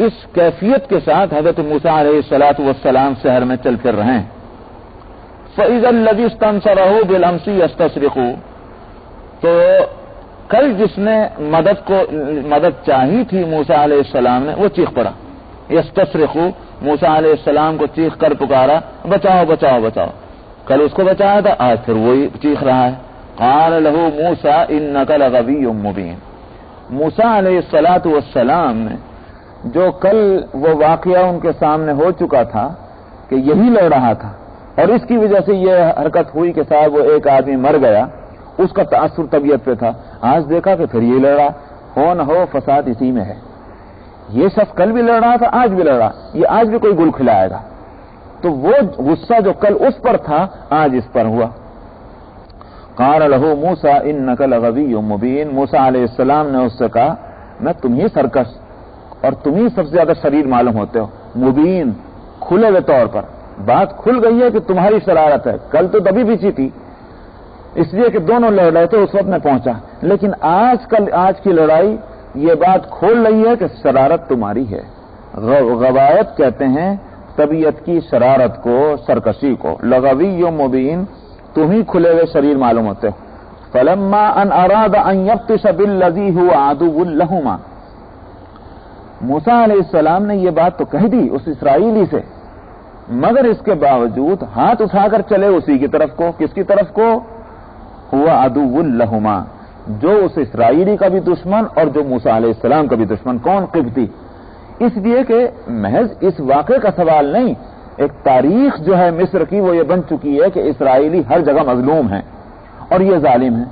اس کیفیت کے ساتھ حضرت موسیٰ علیہ الصلوۃ والسلام شہر میں چل پھر رہے ہیں. فَإِذَا الَّذِي اسْتَنصَرَهُ بِالْأَمْسِ يَسْتَصْرِخُ، تو کل جس نے مدد چاہی تھی موسیٰ علیہ السلام نے، وہ چیخ پڑا. یستصرخ، موسیٰ علیہ السلام کو چیخ کر پکارا، بچاؤ بچاؤ بچاؤ. کل اس کو بچایا تھا، آج پھر وہی چیخ رہا ہے. قال له موسیٰ انک لغوی مبین. موسیٰ علیہ الصلوۃ والسلام نے جو کل وہ واقعہ ان کے سامنے ہو چکا تھا کہ یہی لڑ رہا تھا اور اس کی وجہ سے یہ حرکت ہوئی کہ صاحب وہ ایک آدمی مر گیا، اس کا تاثر طبیعت پہ تھا. آج دیکھا کہ پھر یہ لڑ رہا، ہو نہ ہو فساد اسی میں ہے. یہ شخص کل بھی لڑ رہا تھا، آج بھی لڑ رہا، یہ آج بھی کوئی گل کھلائے گا. تو وہ غصہ جو کل اس پر تھا آج اس پر ہوا. قال له موسیٰ انک لغوی مبین. موسیٰ علیہ السلام نے اس سے کہا میں تم ہی سرکش اور تم ہی سب سے زیادہ شریر معلوم ہوتے ہو. مبین، کھلے ہوئے طور پر بات کھل گئی ہے کہ تمہاری شرارت ہے. کل تو دبی پیچھی تھی، اس لیے کہ دونوں لڑ رہے تھے اس وقت میں پہنچا، لیکن آج کی لڑائی یہ بات کھول رہی ہے کہ شرارت تمہاری ہے. غوایت کہتے ہیں طبیعت کی شرارت کو، سرکشی کو. لغوی مبین، تم ہی کھلے ہوئے شریر معلوم ہوتے ہو. فلما ان اراد ان یبطش بالذی هو عدو لهما. موسیٰ علیہ السلام نے یہ بات تو کہہ دی اس اسرائیلی سے، مگر اس کے باوجود ہاتھ اٹھا کر چلے اسی کی طرف کو. کس کی طرف کو؟ ہوا عدو لہما، جو اس اسرائیلی کا بھی دشمن اور جو موسیٰ علیہ السلام کا بھی دشمن. کون؟ قبطی. اس لیے کہ محض اس واقعے کا سوال نہیں، ایک تاریخ جو ہے مصر کی وہ یہ بن چکی ہے کہ اسرائیلی ہر جگہ مظلوم ہیں اور یہ ظالم ہیں.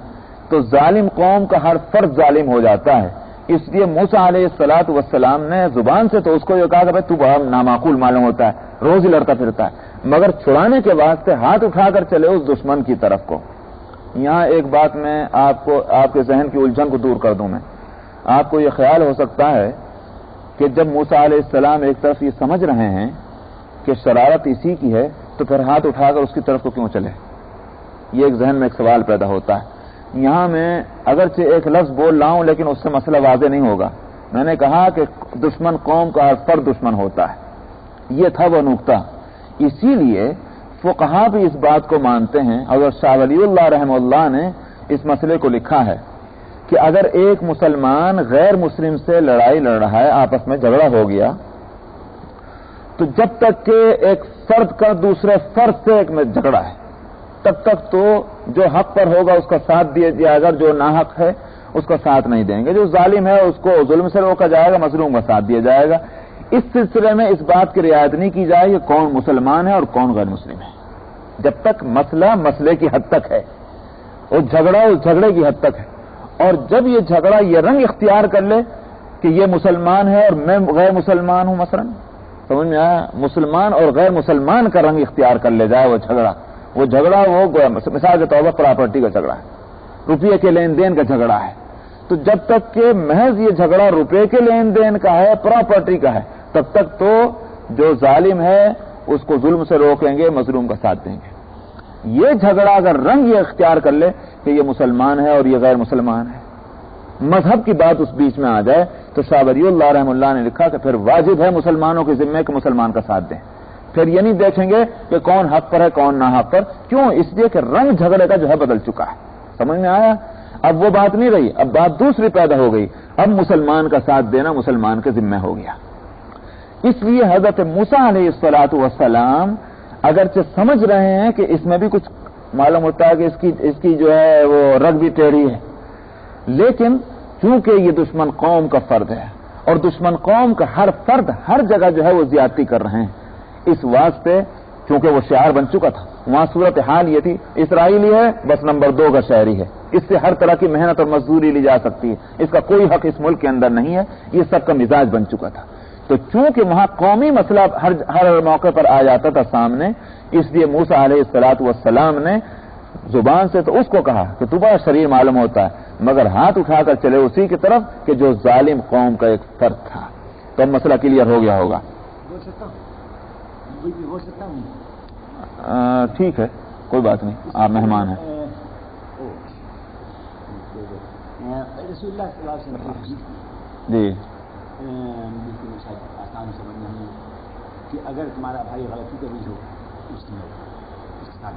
تو ظالم قوم کا ہر فرد ظالم ہو جاتا ہے. اس لیے موسیٰ علیہ الصلوۃ والسلام نے زبان سے تو اس کو یہ کہا کہ بھائی تو بڑا نامعقول معلوم ہوتا ہے، روز ہی لڑتا پھرتا ہے، مگر چھڑانے کے واسطے ہاتھ اٹھا کر چلے اس دشمن کی طرف کو. یہاں ایک بات میں آپ کے ذہن کی الجھن کو دور کر دوں. میں آپ کو یہ خیال ہو سکتا ہے کہ جب موسیٰ علیہ السلام ایک طرف یہ سمجھ رہے ہیں کہ شرارت اسی کی ہے تو پھر ہاتھ اٹھا کر اس کی طرف کو کیوں چلے؟ یہ ایک ذہن میں ایک سوال پیدا ہوتا ہے. یہاں میں اگرچہ ایک لفظ بول رہا ہوں لیکن اس سے مسئلہ واضح نہیں ہوگا. میں نے کہا کہ دشمن قوم کا ہر فرد دشمن ہوتا ہے، یہ تھا وہ نقطہ. اسی لیے فقہا بھی اس بات کو مانتے ہیں. حضرت شاہ ولی اللہ رحمہ اللہ نے اس مسئلے کو لکھا ہے کہ اگر ایک مسلمان غیر مسلم سے لڑائی لڑ رہا ہے، آپس میں جھگڑا ہو گیا، تو جب تک کہ ایک فرد کا دوسرے فرد سے ایک میں جھگڑا ہے تب تک تو جو حق پر ہوگا اس کا ساتھ دیا جائے گا، جو ناحق ہے اس کا ساتھ نہیں دیں گے. جو ظالم ہے اس کو ظلم سے روکا جائے گا، مظلوم کا ساتھ دیا جائے گا. اس سلسلے میں اس بات کی رعایت نہیں کی جائے کہ کون مسلمان ہے اور کون غیر مسلم ہے، جب تک مسئلہ مسئلے کی حد تک ہے اور جھگڑا اس جھگڑے کی حد تک ہے. اور جب یہ جھگڑا یہ رنگ اختیار کر لے کہ یہ مسلمان ہے اور میں غیر مسلمان ہوں، مثلا سمجھ میں آیا، مسلمان اور غیر مسلمان کا رنگ اختیار کر لے جائے وہ جھگڑا وہ مثال کے طور پر پراپرٹی کا جھگڑا ہے، روپیے کے لین دین کا جھگڑا ہے. تو جب تک کہ محض یہ جھگڑا روپے کے لین دین کا ہے، پراپرٹی کا ہے، تب تک تو جو ظالم ہے اس کو ظلم سے روکیں گے، مظلوم کا ساتھ دیں گے. یہ جھگڑا اگر رنگ یہ اختیار کر لے کہ یہ مسلمان ہے اور یہ غیر مسلمان ہے، مذہب کی بات اس بیچ میں آ جائے، تو شاہ ولی اللہ رحمہ اللہ نے لکھا کہ پھر واجب ہے مسلمانوں کے ذمے کہ مسلمان کا ساتھ دیں. پھر یہ نہیں دیکھیں گے کہ کون حق پر ہے کون ناحق پر. کیوں؟ اس لیے کہ رنگ جھگڑے کا جو ہے بدل چکا ہے. سمجھ میں آیا؟ اب وہ بات نہیں رہی، اب بات دوسری پیدا ہو گئی. اب مسلمان کا ساتھ دینا مسلمان کے ذمہ ہو گیا. اس لیے حضرت موسیٰ علیہ الصلوۃ والسلام اگرچہ سمجھ رہے ہیں کہ اس میں بھی کچھ معلوم ہوتا ہے کہ اس کی جو ہے وہ رگ بھی ٹیڑھی ہے، لیکن چونکہ یہ دشمن قوم کا فرد ہے اور دشمن قوم کا ہر فرد ہر جگہ جو ہے وہ زیادتی کر رہے ہیں، اس واسطے چونکہ وہ شعار بن چکا تھا. وہاں صورتحال یہ تھی اسرائیلی ہے بس نمبر 2 کا شہری ہے، اس سے ہر طرح کی محنت اور مزدوری لی جا سکتی ہے، اس کا کوئی حق اس ملک کے اندر نہیں ہے، یہ سب کا مزاج بن چکا تھا. تو چونکہ وہاں قومی مسئلہ ہر موقع پر آ جاتا تھا سامنے، اس لیے موسیٰ علیہ الصلوۃ والسلام نے زبان سے تو اس کو کہا کہ تو بڑا شریر معلوم ہوتا ہے، مگر ہاتھ اٹھا کر چلے اسی کی طرف کہ جو ظالم قوم کا ایک فرد تھا. تو مسئلہ کلیئر ہو گیا ہوگا. ٹھیک ہے، کوئی بات نہیں، آپ مہمان ہیں. رسول اللہ صلی اللہ علیہ وسلم جی آسان سمجھنا نہیں کہ اگر تمہارا بھائی غلطی کا بھی ہو اس میں اس کے ساتھ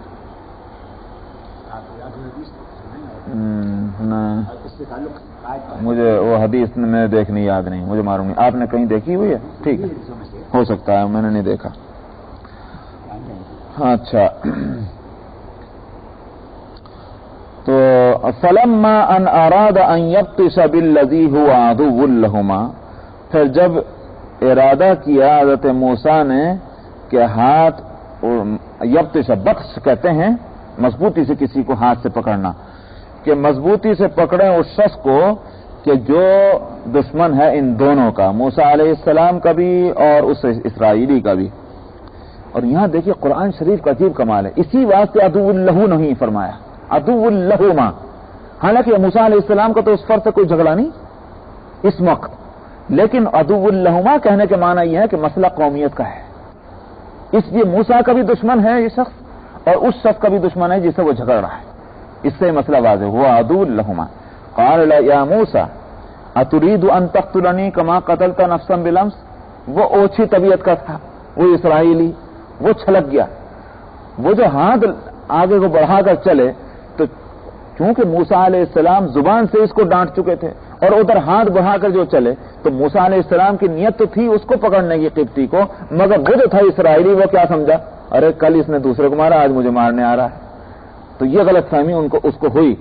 آپ یاد ہو حدیث اس سے تعلق مجھے وہ حدیث میں دیکھنی یاد نہیں، مجھے معلوم نہیں، آپ نے کہیں دیکھی ہوئی ہے؟ ٹھیک ہے، ہو سکتا ہے میں نے نہیں دیکھا. اچھا، تو فلما ان اراد ان یبطش بالذی هو عدو لهما، پھر جب ارادہ کیا حضرت موسیٰ نے کہ ہاتھ یبطش، بطش کہتے ہیں مضبوطی سے کسی کو ہاتھ سے پکڑنا، کہ مضبوطی سے پکڑیں اس شخص کو کہ جو دشمن ہے ان دونوں کا، موسیٰ علیہ السلام کا بھی اور اس اسرائیلی کا بھی. اور یہاں دیکھیے قرآن شریف کا عجیب کمال ہے، اسی واسطے عدو لہ نہیں فرمایا، عدو لہما. حالانکہ موسیٰ علیہ السلام کا تو اس فرد سے کوئی جھگڑا نہیں اس وقت، لیکن عدو لہما کہنے کے معنی یہ ہے کہ مسئلہ قومیت کا ہے، اس لیے موسیٰ کا بھی دشمن ہے یہ شخص اور اس شخص کا بھی دشمن ہے جس سے وہ جھگڑ رہا ہے. اس سے مسئلہ واضح ہوا، عدو لہما. قال یا موسیٰ اتريد ان تقتلنی کما قتلت نفسا بالامس، وہ اوچھی طبیعت کا تھا، وہ اسرائیلی، وہ چھلک گیا. وہ جو ہاتھ آگے کو بڑھا کر چلے تو چونکہ موسیٰ علیہ السلام زبان سے اس کو ڈانٹ چکے تھے اور ادھر ہاتھ بڑھا کر جو چلے تو موسیٰ علیہ السلام کی نیت تو تھی اس کو پکڑنے کی قبطی کو، مگر وہ جو تھا اسرائیلی وہ کیا سمجھا، ارے کل اس نے دوسرے کو مارا آج مجھے مارنے آ رہا ہے. تو یہ غلط فہمی اس کو ہوئی.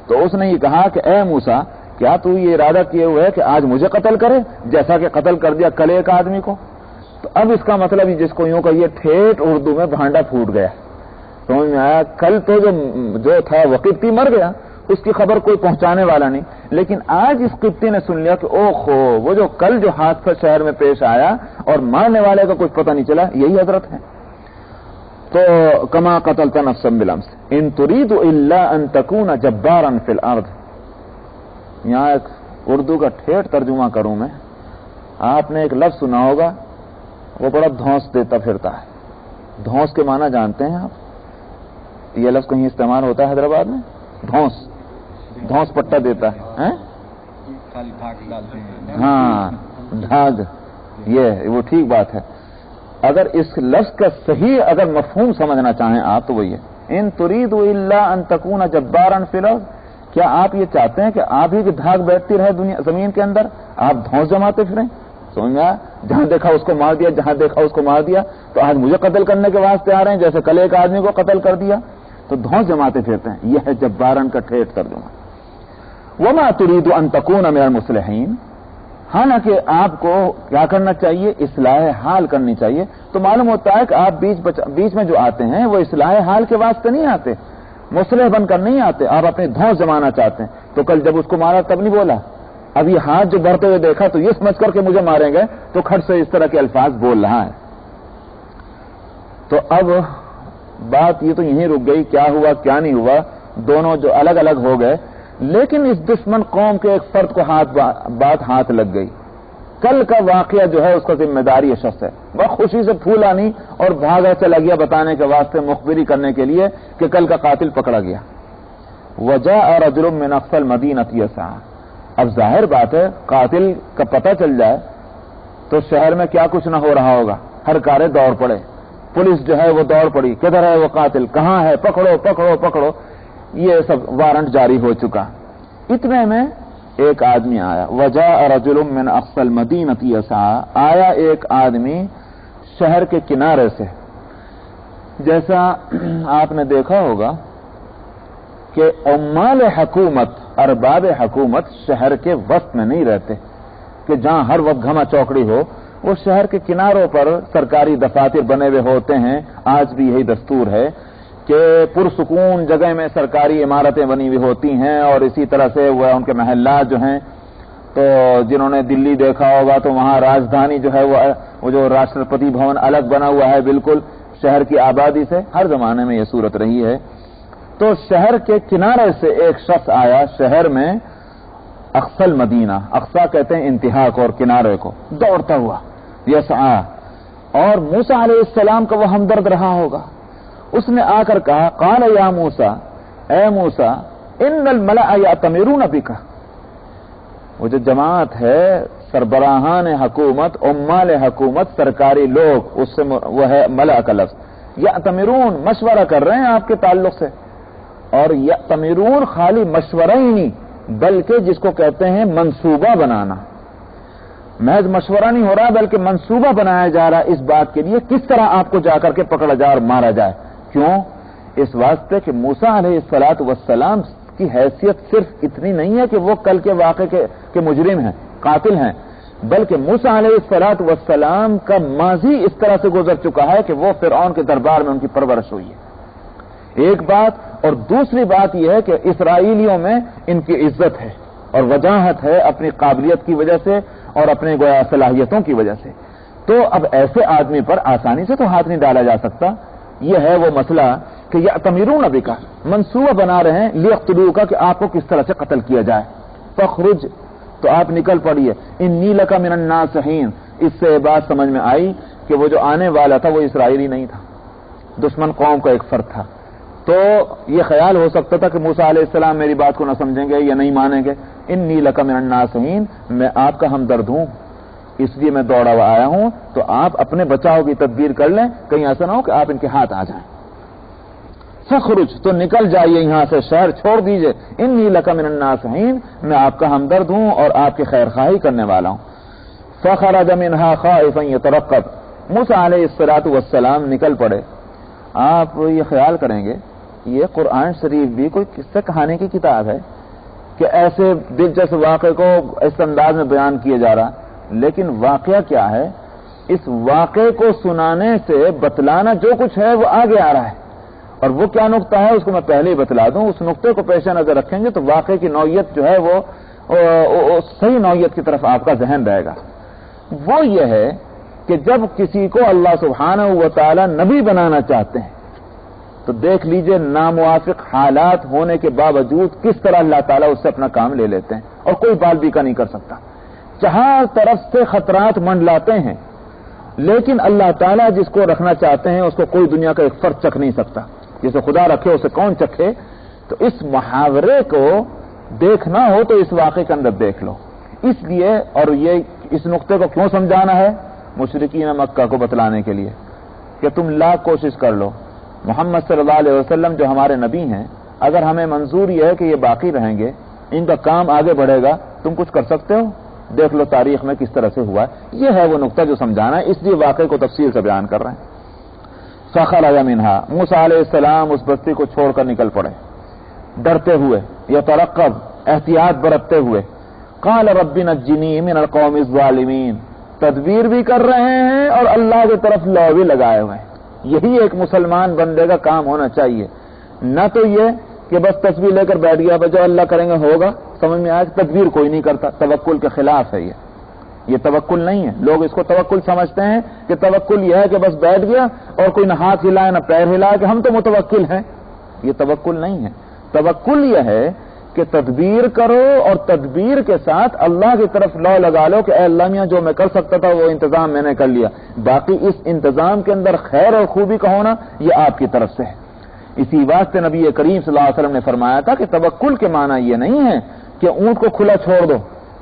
تو اس نے یہ کہا کہ اے موسیٰ کیا تو یہ ارادہ کیے ہوئے ہے کہ آج مجھے قتل کرے جیسا کہ قتل کر دیا کل ایک آدمی کو. تو اب اس کا مطلب جس کو یوں کہیے ٹھیٹ اردو میں بھانڈا پھوٹ گیا، سمجھ میں آیا. کل تو جو تھا وہ قبطی مر گیا، اس کی خبر کوئی پہنچانے والا نہیں، لیکن آج اس قبطی نے سن لیا کہ اوہو وہ جو کل جو حادثہ شہر میں پیش آیا اور مارنے والے کا کچھ پتہ نہیں چلا یہی حضرت ہے. تو کما قتلت نفسا بالامس ان تريد الا ان تكون جبارا في الارض. یہاں ایک اردو کا ٹھیٹ ترجمہ کروں میں، آپ نے ایک لفظ سنا ہوگا وہ بڑا دھونس دیتا پھرتا ہے. دھونس کے معنی جانتے ہیں آپ؟ یہ لفظ کہیں استعمال ہوتا ہے حیدرآباد میں، دھونس پٹا دیتا ہے. ہاں ڈھاگ، یہ وہ ٹھیک بات ہے. اگر اس لفظ کا صحیح اگر مفہوم سمجھنا چاہیں آپ تو وہی ہے ان تريد الا ان تكون جبارا في الارض. کیا آپ یہ چاہتے ہیں کہ آپ ہی کی دھاگ بیٹھتی رہے دنیا زمین کے اندر، آپ دھونس جماتے پھریں؟ سمجھا، جہاں دیکھا اس کو مار دیا، جہاں دیکھا اس کو مار دیا. تو آج مجھے قتل کرنے کے واسطے آ رہے ہیں جیسے کل ایک آدمی کو قتل کر دیا. تو دھونس جماتے پھرتے ہیں. یہ ہے جبارن کا ٹھیٹ ترجمہ. وما تريد ان تكون من المصلحين. حالانکہ آپ کو کیا کرنا چاہیے، اصلاح حال کرنی چاہیے. تو معلوم ہوتا ہے کہ آپ بیچ میں جو آتے ہیں وہ اصلاح حال کے واسطے نہیں آتے، مصلح بن کر نہیں آتے، آپ اپنے دھونس جمانا چاہتے ہیں. تو کل جب اس کو مارا تب نہیں بولا، اب یہ ہاتھ جو بڑھتے ہوئے دیکھا تو یہ سمجھ کر کے مجھے ماریں گے تو کھٹ سے اس طرح کے الفاظ بول رہا ہے. تو اب بات یہ تو یہیں رک گئی، کیا ہوا کیا نہیں ہوا، دونوں جو الگ الگ ہو گئے. لیکن اس دشمن قوم کے ایک فرد کو بات ہاتھ لگ گئی. کل کا واقعہ جو ہے اس کا ذمہ داری یہ شخص ہے. وہ خوشی سے پھولا نہیں اور بھاگا چلا گیا بتانے کے واسطے، مخبری کرنے کے لیے کہ کل کا قاتل پکڑا گیا. وجاء رجل من اقصى المدينة يسعى. اب ظاہر بات ہے قاتل کا پتہ چل جائے تو شہر میں کیا کچھ نہ ہو رہا ہوگا، ہر کارے دوڑ پڑے، پولیس جو ہے وہ دوڑ پڑی، کدھر ہے وہ قاتل، کہاں ہے، پکڑو پکڑو پکڑو. یہ سب وارنٹ جاری ہو چکا. اتنے میں ایک آدمی آیا. وجاء رجل من اقصى المدينة يسعى. آیا ایک آدمی شہر کے کنارے سے. جیسا آپ نے دیکھا ہوگا کہ عمال حکومت، ارباب حکومت شہر کے وسط میں نہیں رہتے کہ جہاں ہر وقت گھما چوکڑی ہو. وہ شہر کے کناروں پر سرکاری دفاتر بنے ہوئے ہوتے ہیں. آج بھی یہی دستور ہے کہ پرسکون جگہ میں سرکاری عمارتیں بنی ہوئی ہوتی ہیں اور اسی طرح سے وہ ان کے محلات جو ہیں. تو جنہوں نے دلی دیکھا ہوگا تو وہاں راجدھانی جو ہے وہ جو راشٹرپتی بھون الگ بنا ہوا ہے بالکل شہر کی آبادی سے. ہر زمانے میں یہ صورت رہی ہے. تو شہر کے کنارے سے ایک شخص آیا شہر میں، اقصی المدینہ، اقصی کہتے ہیں انتہا کو اور کنارے کو، دوڑتا ہوا یسعى. اور موسیٰ علیہ السلام کا وہ ہمدرد رہا ہوگا. اس نے آ کر کہا قال یا موسیٰ، اے موسیٰ ان الملأ یأتمرون بک. وہ جو جماعت ہے سربراہان حکومت، عمال حکومت، سرکاری لوگ، اس سے وہ ہے ملأ کا لفظ، یأتمرون مشورہ کر رہے ہیں آپ کے تعلق سے. اور یأتمرون خالی مشورہ ہی نہیں بلکہ جس کو کہتے ہیں منصوبہ بنانا، محض مشورہ نہیں ہو رہا بلکہ منصوبہ بنایا جا رہا ہے اس بات کے لیے کس طرح آپ کو جا کر کے پکڑا جائے اور مارا جائے. کیوں؟ اس واسطے کہ موسیٰ علیہ السلام کی حیثیت صرف اتنی نہیں ہے کہ وہ کل کے واقعے کے مجرم ہیں، قاتل ہیں، بلکہ موسیٰ علیہ السلام کا ماضی اس طرح سے گزر چکا ہے کہ وہ فرعون کے دربار میں ان کی پرورش ہوئی ہے. ایک بات، اور دوسری بات یہ ہے کہ اسرائیلیوں میں ان کی عزت ہے اور وجاہت ہے اپنی قابلیت کی وجہ سے اور اپنے گویا صلاحیتوں کی وجہ سے. تو اب ایسے آدمی پر آسانی سے تو ہاتھ نہیں ڈالا جا سکتا. یہ ہے وہ مسئلہ کہ یأتمرون بک، منصوبہ بنا رہے ہیں لیقتلوک کہ آپ کو کس طرح سے قتل کیا جائے. فاخرج، تو آپ نکل پڑیے. انی لک من الناصحین، اس سے بات سمجھ میں آئی کہ وہ جو آنے والا تھا وہ اسرائیلی نہیں تھا، دشمن قوم کا ایک فرد تھا. تو یہ خیال ہو سکتا تھا کہ موسیٰ علیہ السلام میری بات کو نہ سمجھیں گے یا نہیں مانیں گے. انی لک من الناصحین، میں آپ کا ہمدرد ہوں اس لیے میں دوڑا ہوا آیا ہوں، تو آپ اپنے بچاؤ کی تدبیر کر لیں، کہیں ایسا نہ ہو کہ آپ ان کے ہاتھ آ جائیں. فخرج، تو نکل جائیے یہاں سے، شہر چھوڑ دیجئے. انی لک من الناصحین، میں آپ کا ہمدرد ہوں اور آپ کی خیر خواہی کرنے والا ہوں. فخرج منها خائفا يترقب، موسیٰ علیہ السلام نکل پڑے. آپ یہ خیال کریں گے یہ قرآن شریف بھی کوئی قصہ کہانی کی کتاب ہے کہ ایسے دلچسپ واقعے کو اس انداز میں بیان کیا جا رہا، لیکن واقعہ کیا ہے؟ اس واقعے کو سنانے سے بتلانا جو کچھ ہے وہ آگے آ رہا ہے. اور وہ کیا نقطہ ہے اس کو میں پہلے ہی بتلا دوں. اس نقطے کو پیش نظر رکھیں گے تو واقعے کی نوعیت جو ہے وہ صحیح نوعیت کی طرف آپ کا ذہن رہے گا. وہ یہ ہے کہ جب کسی کو اللہ سبحانہ و تعالی نبی بنانا چاہتے ہیں تو دیکھ لیجئے ناموافق حالات ہونے کے باوجود کس طرح اللہ تعالیٰ اس سے اپنا کام لے لیتے ہیں اور کوئی بال بھی کا نہیں کر سکتا. چار طرف سے خطرات منڈلاتے ہیں لیکن اللہ تعالیٰ جس کو رکھنا چاہتے ہیں اس کو کوئی دنیا کا ایک فرد چکھ نہیں سکتا. جسے خدا رکھے اسے کون چکھے؟ تو اس محاورے کو دیکھنا ہو تو اس واقعے کے اندر دیکھ لو. اس لیے اور یہ اس نقطے کو کیوں سمجھانا ہے؟ مشرکین مکہ کو بتلانے کے لیے کہ تم لاکھ کوشش کر لو، محمد صلی اللہ علیہ وسلم جو ہمارے نبی ہیں، اگر ہمیں منظور یہ ہے کہ یہ باقی رہیں گے، ان کا کام آگے بڑھے گا، تم کچھ کر سکتے ہو؟ دیکھ لو تاریخ میں کس طرح سے ہوا ہے. یہ ہے وہ نقطہ جو سمجھانا ہے، اس لیے واقعے کو تفصیل سے بیان کر رہے ہیں. فخرج منها، موسیٰ علیہ السلام اس بستی کو چھوڑ کر نکل پڑے ڈرتے ہوئے، یترقب، احتیاط برتتے ہوئے. قال رب نجنی من القوم الظالمین، تدبیر بھی کر رہے ہیں اور اللہ کی طرف لو بھی لگائے ہوئے ہیں. یہی ایک مسلمان بندے کا کام ہونا چاہیے، نہ تو یہ کہ بس تصویر لے کر بیٹھ گیا جو اللہ کریں گے ہوگا. سمجھ میں آج تدبیر کوئی نہیں کرتا، توکل کے خلاف ہے. یہ توکل نہیں ہے. لوگ اس کو توکل سمجھتے ہیں کہ توکل یہ ہے کہ بس بیٹھ گیا اور کوئی نہ ہاتھ ہلائے نہ پیر ہلائے کہ ہم تو متوکل ہیں. یہ توکل نہیں ہے. توکل یہ ہے کہ تدبیر کرو اور تدبیر کے ساتھ اللہ کی طرف لو لگا لو کہ اے اللہ میاں جو میں کر سکتا تھا وہ انتظام میں نے کر لیا، باقی اس انتظام کے اندر خیر اور خوبی کا ہونا یہ آپ کی طرف سے ہے. اسی واسطے نبی کریم صلی اللہ علیہ وسلم نے فرمایا تھا کہ توکل کے معنی یہ نہیں ہے کہ اونٹ کو کھلا چھوڑ دو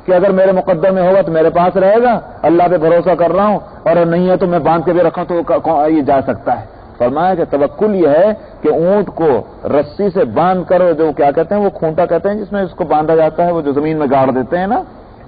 کہ اگر میرے مقدر میں ہوگا تو میرے پاس رہے گا، اللہ پہ بھروسہ کر رہا ہوں، اور نہیں ہے تو میں باندھ کے بھی رکھوں تو یہ جا سکتا ہے. فرمایا کہ توکل یہ ہے کہ اونٹ کو رسی سے باندھ کر، جو کیا کہتے ہیں وہ کھونٹا کہتے ہیں جس میں اس کو باندھا جاتا ہے، وہ جو زمین میں گاڑ دیتے ہیں نا،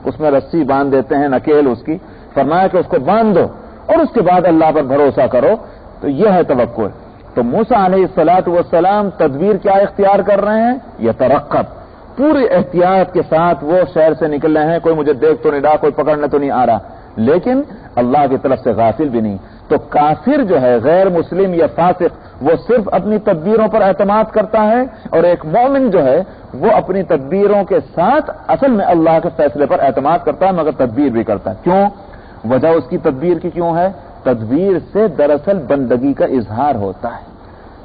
اس میں رسی باندھ دیتے ہیں نکیل اس کی. فرمایا کہ اس کو باندھ دو اور اس کے بعد اللہ پر بھروسہ کرو. تو یہ ہے توکل. تو موسیٰ علیہ السلام تدبیر کیا اختیار کر رہے ہیں؟ یترقب، پوری احتیاط کے ساتھ وہ شہر سے نکل رہے ہیں. کوئی مجھے دیکھ تو نہیں رہا، کوئی پکڑنے تو نہیں آ رہا، لیکن اللہ کی طرف سے غافل بھی نہیں. تو کافر جو ہے، غیر مسلم یا فاسق، وہ صرف اپنی تدبیروں پر اعتماد کرتا ہے، اور ایک مومن جو ہے وہ اپنی تدبیروں کے ساتھ اصل میں اللہ کے فیصلے پر اعتماد کرتا ہے، مگر تدبیر بھی کرتا ہے. کیوں؟ وجہ اس کی تدبیر کی کیوں ہے؟ تدبیر سے دراصل بندگی کا اظہار ہوتا ہے.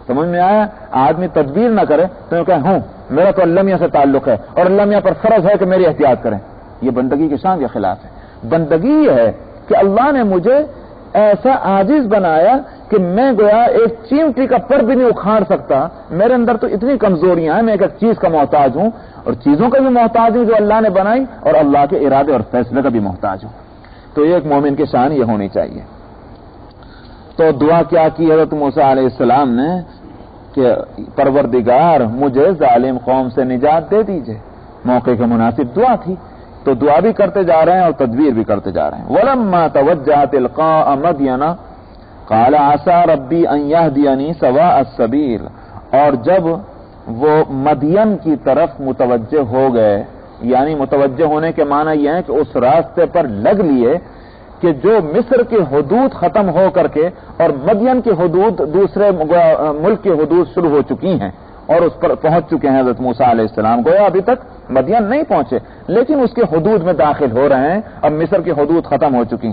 سمجھ میں آیا؟ آدمی تدبیر نہ کرے تو کہ ہوں میرا تو اللہ میاں سے تعلق ہے اور اللہ میاں پر فرض ہے کہ میری احتیاط کریں، یہ بندگی کے شان کے خلاف ہے. بندگی یہ ہے کہ اللہ نے مجھے ایسا عاجز بنایا کہ میں گویا ایک چیمٹی کا پر بھی نہیں اکھاڑ سکتا، میرے اندر تو اتنی کمزوریاں ہیں، میں ایک چیز کا محتاج ہوں اور چیزوں کا بھی محتاج ہوں جو اللہ نے بنائی، اور اللہ کے ارادے اور فیصلے کا بھی محتاج ہوں۔ تو ایک مومن کی شان یہ ہونی چاہیے۔ تو دعا کیا کی حضرت موسیٰ علیہ السلام نے کہ پروردگار مجھے ظالم قوم سے نجات دے دیجئے، موقع کے مناسب دعا تھی، تو دعا بھی کرتے جا رہے ہیں اور تدبیر بھی کرتے جا رہے ہیں۔ وَلَمَّا تَوَجَّهَ تِلْقَاءَ مَدْيَنَ قَالَ عَسَىٰ رَبِّي أَن يَهْدِيَنِي سَوَاءَ السَّبِيلِ، اور جب وہ مدین کی طرف متوجہ ہو گئے، یعنی متوجہ ہونے کے معنی یہ ہے کہ اس راستے پر لگ لیے کہ جو مصر کی حدود ختم ہو کر کے اور مدین کی حدود دوسرے ملک کی حدود شروع ہو چکی ہیں اور اس پر پہنچ چکے ہیں حضرت موسیٰ علیہ السلام، گویا ابھی تک مدین نہیں پہنچے لیکن اس کے حدود میں داخل ہو رہے ہیں، اب مصر کی حدود ختم ہو چکی،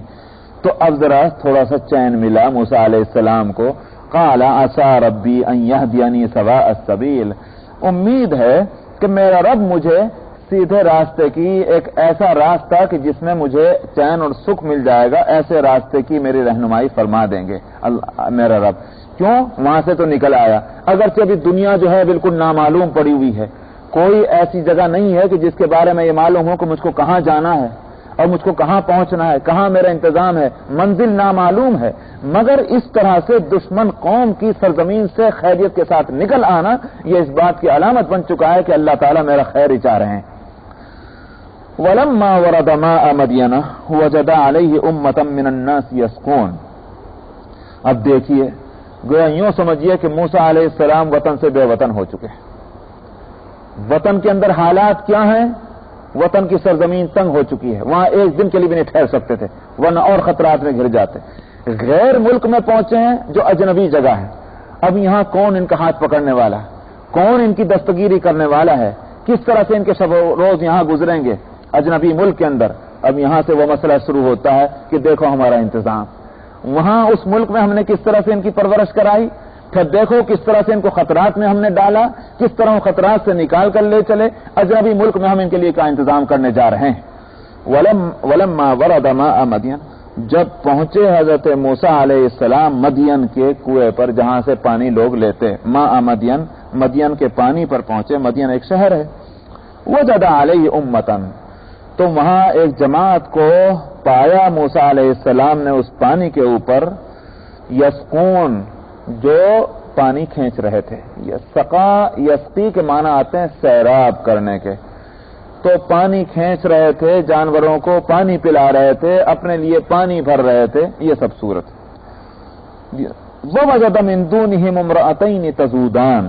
تو اب ذرا تھوڑا سا چین ملا موسیٰ علیہ السلام کو۔ قال عسى ربی ان يهديني سواء السبيل، امید ہے کہ میرا رب مجھے سیدھے راستے کی ایک ایسا راستہ کہ جس میں مجھے چین اور سکھ مل جائے گا، ایسے راستے کی میری رہنمائی فرما دیں گے میرا رب۔ کیوں؟ وہاں سے تو نکل آیا، اگرچہ ابھی دنیا جو ہے بالکل نامعلوم پڑی ہوئی ہے، کوئی ایسی جگہ نہیں ہے کہ جس کے بارے میں یہ معلوم ہو کہ مجھ کو کہاں جانا ہے اور مجھ کو کہاں پہنچنا ہے، کہاں میرا انتظام ہے، منزل نامعلوم ہے، مگر اس طرح سے دشمن قوم کی سرزمین سے خیریت کے ساتھ نکل آنا یہ اس بات کی علامت بن چکا ہے کہ اللہ تعالیٰ میرا خیر ہی چاہ رہے ہیں۔ وَلَمَّا وَرَدَ مَاءَ مَدْيَنَ وَجَدَ عَلَيْهِ أُمَّةً مِّنَ النَّاسِ يَسْقُونَ، اب دیکھیے گویا یوں سمجھیے کہ موسیٰ علیہ السلام وطن سے بے وطن ہو چکے ہیں، وطن کے اندر حالات کیا ہیں، وطن کی سرزمین تنگ ہو چکی ہے، وہاں ایک دن کے لیے بھی نہیں ٹھہر سکتے تھے ورنہ اور خطرات میں گھر جاتے، غیر ملک میں پہنچے ہیں جو اجنبی جگہ ہے، اب یہاں کون ان کا ہاتھ پکڑنے والا، کون ان کی دستگیری کرنے والا ہے، کس طرح سے ان کے شب و روز یہاں گزریں گے اجنبی ملک کے اندر۔ اب یہاں سے وہ مسئلہ شروع ہوتا ہے کہ دیکھو ہمارا انتظام، وہاں اس ملک میں ہم نے کس طرح سے ان کی پرورش کرائی، پھر دیکھو کس طرح سے ان کو خطرات میں ہم نے ڈالا، کس طرح وہ خطرات سے نکال کر لے چلے، اجنبی ملک میں ہم ان کے لیے کیا انتظام کرنے جا رہے ہیں۔ وَلَمَّا وَرَدَ مَاءَ مَدْيَنَ، جب پہنچے حضرت موسیٰ علیہ السلام مدین کے کنویں پر جہاں سے پانی لوگ لیتے، ماء مدین، مدین کے پانی پر پہنچے، مدین ایک شہر ہے، وَجَدَ عَلَيْهِ أُمَّةً، تو وہاں ایک جماعت کو پایا موسیٰ علیہ السلام نے اس پانی کے اوپر، یسقون، جو پانی کھینچ رہے تھے، یسقا یسقی کے معنی آتے ہیں سیراب کرنے کے، تو پانی کھینچ رہے تھے، جانوروں کو پانی پلا رہے تھے، اپنے لیے پانی بھر رہے تھے، یہ سب صورت۔ وَوَجَدَ مِن دُونِهِمْ امْرَأَتَيْنِ تَذُودَانِ،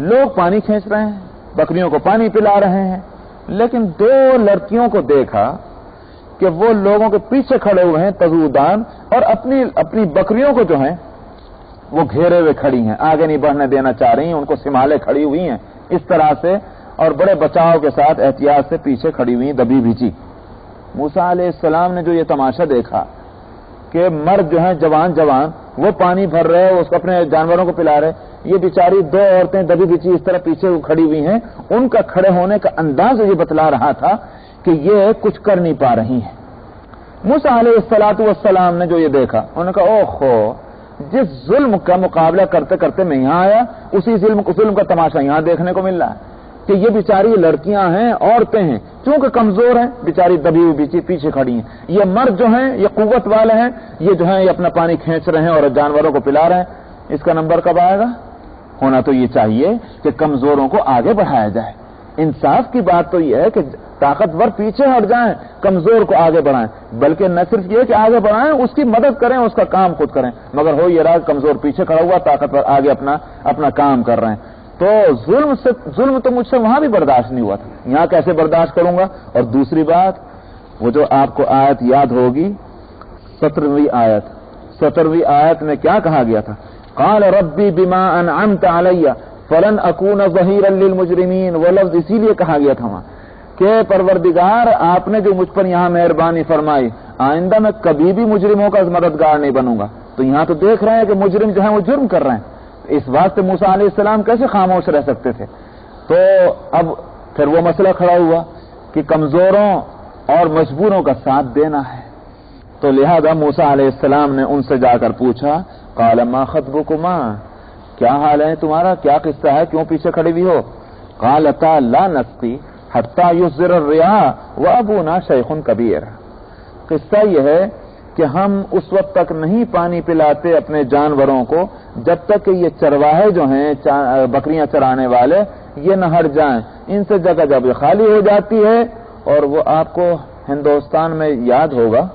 لوگ پانی کھینچ رہے ہیں، بکریوں کو پانی پلا رہے ہیں، لیکن دو لڑکیوں کو دیکھا کہ وہ لوگوں کے پیچھے کھڑے ہوئے ہیں، تذودان، اور اپنی بکریوں کو جو ہیں وہ گھیرے ہوئے کھڑی ہیں، آگے نہیں بڑھنے دینا چاہ رہی ہیں، ان کو سنبھالے کھڑی ہوئی ہیں اس طرح سے، اور بڑے بچاؤ کے ساتھ احتیاط سے پیچھے کھڑی ہوئی دبی بھیچی۔ موسیٰ علیہ السلام نے جو یہ تماشا دیکھا کہ مرد جو ہیں جوان وہ پانی بھر رہے، اس کو اپنے جانوروں کو پلا رہے، یہ بیچاری دو عورتیں دبی بھیچی اس طرح پیچھے کھڑی ہوئی ہیں، ان کا کھڑے ہونے کا انداز یہ بتلا رہا تھا کہ یہ کچھ کر نہیں پا رہی ہیں۔ موسیٰ علیہ السلام نے جو یہ دیکھا، انہوں نے کہا اوہو، جس ظلم کا مقابلہ کرتے کرتے میں یہاں آیا، اسی ظلم کا تماشا یہاں دیکھنے کو مل رہا ہے کہ یہ بیچاری لڑکیاں ہیں، عورتیں ہیں، چونکہ کمزور ہیں، بیچاری دبی ہوئی پیچھے کھڑی ہیں، یہ مرد جو ہیں یہ قوت والے ہیں، یہ جو ہیں یہ اپنا پانی کھینچ رہے ہیں اور جانوروں کو پلا رہے ہیں، اس کا نمبر کب آئے گا؟ ہونا تو یہ چاہیے کہ کمزوروں کو آگے بڑھایا جائے، انصاف کی بات تو یہ ہے کہ طاقتور پیچھے ہٹ جائیں، کمزور کو آگے بڑھائیں، بلکہ نہ صرف یہ کہ آگے بڑھائیں، اس کی مدد کریں، اس کا کام خود کریں، مگر ہو یہ رہا کمزور پیچھے کھڑا ہوا، طاقتور آگے اپنا کام کر رہے ہیں، تو ظلم تو مجھ سے وہاں بھی برداشت نہیں ہوا تھا، یہاں کیسے برداشت کروں گا؟ اور دوسری بات، وہ جو آپ کو آیت یاد ہوگی 17ویں آیت میں کیا کہا گیا تھا؟ قال ربی بما انعمت علی فلن اکون ظہیرا للمجرمین، وہ لفظ اسی لیے کہا گیا تھا وہاں کہ پروردگار آپ نے جو مجھ پر یہاں مہربانی فرمائی، آئندہ میں کبھی بھی مجرموں کا مددگار نہیں بنوں گا۔ تو یہاں تو دیکھ رہے ہیں کہ مجرم جو ہیں وہ جرم کر رہے ہیں، اس واسطے موسیٰ علیہ السلام کیسے خاموش رہ سکتے تھے؟ تو اب پھر وہ مسئلہ کھڑا ہوا کہ کمزوروں اور مجبوروں کا ساتھ دینا ہے، تو لہذا موسیٰ علیہ السلام نے ان سے جا کر پوچھا قال ما خطبکما، کیا حال ہے تمہارا، کیا قصہ ہے، کیوں پیچھے کھڑی ہوئی ہو؟ قالتا لا نسقی حتی یصدر الرعاء وابونا شیخ کبیر، قصہ یہ ہے کہ ہم اس وقت تک نہیں پانی پلاتے اپنے جانوروں کو جب تک کہ یہ چرواہے جو ہیں بکریاں چرانے والے یہ نہ ہٹ جائیں، ان سے جگہ جب خالی ہو جاتی ہے، اور وہ آپ کو ہندوستان میں یاد ہوگا